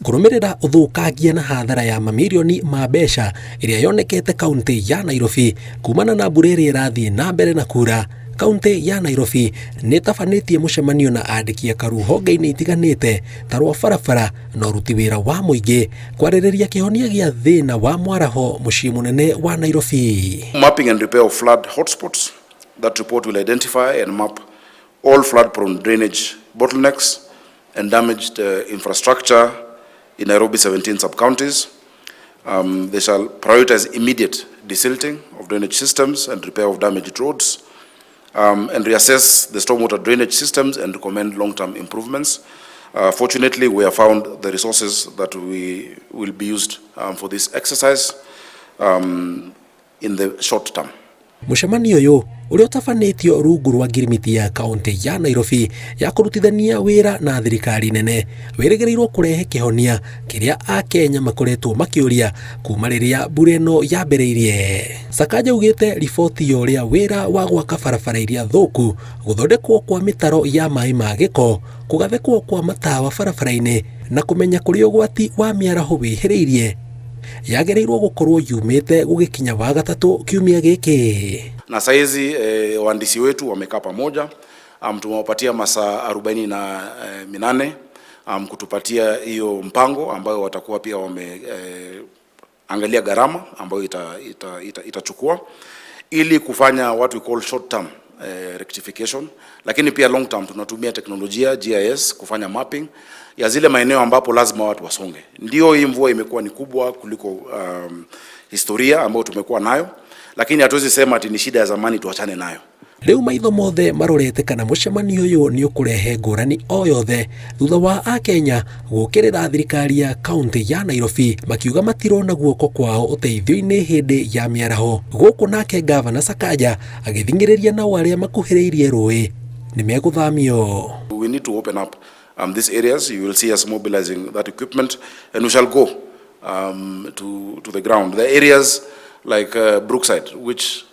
Kũrũmĩrĩra ũthũkangia na hathara ya mamirioni ma mbeca ĩrĩa yonekete kaunti ya Nairobi kumana na mbura ĩrĩa ĩrathiĩ na mbere na kura, kaunti ya Nairobi nĩtabanĩtie mũcemanio na andĩki akaru honge-inĩ itiganĩte ta rwa barabara na ũruti wĩra wa mũingĩ kwarĩrĩria kĩhonia gĩa thĩna wa mwaraho mũciĩ mũnene wa Nairobi. Mapping and repair of flood hotspots. That report will identify and map all flood-prone drainage bottlenecks and damaged infrastructure in Nairobi 17 sub-counties. They shall prioritize immediate desilting of drainage systems and repair of damaged roads, and reassess the stormwater drainage systems and recommend long-term improvements. Fortunately, we have found the resources that will be used for this exercise in the short term. Mũcemanio ũyũ ũrĩa ũtabanĩtio rungu rwa ngirimiti ya kaunti ya Nairobi ya kũrutithania wĩra na thirikari nene wĩrĩgĩrĩirwo kũrehe kĩhonia kĩrĩa Akenya makoretwo makĩũria kuma rĩrĩa mbura ĩno yambĩrĩirie. Sakaja augĩte riboti ya ũrĩa wĩra wa gwaka barabara iria thũku, gũthondekwo kwa mĩtaro ya maĩ ma gĩko, kũgathĩkwo kwa matawa barabara-inĩ na kũmenya kũrĩa ũgwati wa mĩaraho wĩhĩrĩirie yagĩrĩirwo gũkorwo yumĩte gũgĩkinya wa gatatũ kiumia gĩkĩ. Na saizi wahandisi wetu wamekaa pamoja, tumewapatia masaa 48 kutupatia hiyo mpango ambayo watakuwa pia wameangalia gharama ambayo itachukua ili kufanya what we call short term rectification, lakini pia long term tunatumia teknolojia GIS kufanya mapping ya zile maeneo ambapo lazima watu wasonge. Ndio hii mvua imekuwa ni kubwa kuliko historia ambayo tumekuwa nayo, lakini hatuwezi sema ati ni shida ya zamani tuachane nayo. Rĩu maitho mothe marorete kana mũcemanio ũyũ nĩ ũkũrehe ngũrani o yothe thutha wa Akenya gũkĩrĩra thirikari ya kaunti ya Nairobi makiuga matirona guoko kwao ũteithio-inĩ hĩndĩ ya mĩaraho. Gũkũ nake Ngabana Sakaja agĩthingĩrĩria nao arĩa makuhĩrĩirie rũĩ nĩ megũthamio. We need to open up these areas. You will see us mobilizing that equipment and we shall go to the ground. The areas like Brookside, which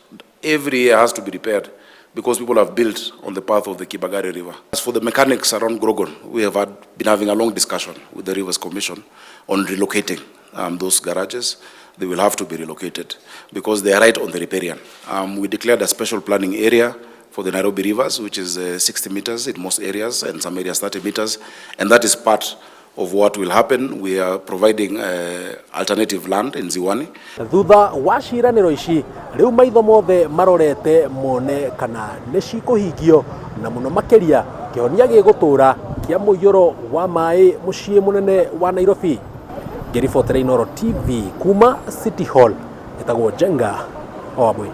every year has to be repaired because people have built on the path of the Kibagari River. As for the mechanics around Grogon, we have been having a long discussion with the Rivers Commission on relocating those garages. They will have to be relocated because they are right on the riparian. We declared a special planning area for the Nairobi rivers, which is 60 meters in most areas and some areas 30 meters, and that is part of what will happen. We are providing alternative land in Ziwani. Thutha wa ciĩranĩro ici, rĩu maitho mothe marorete mone kana nĩ cikũhingio na mũno makĩria kĩhonia gĩgũtũra kĩa mũiyũro wa maĩ mũciĩ mũnene wa Nairobi. Ngĩribotera Inooro TV kuma City Hall, ĩtagwo Jenga Oabwe.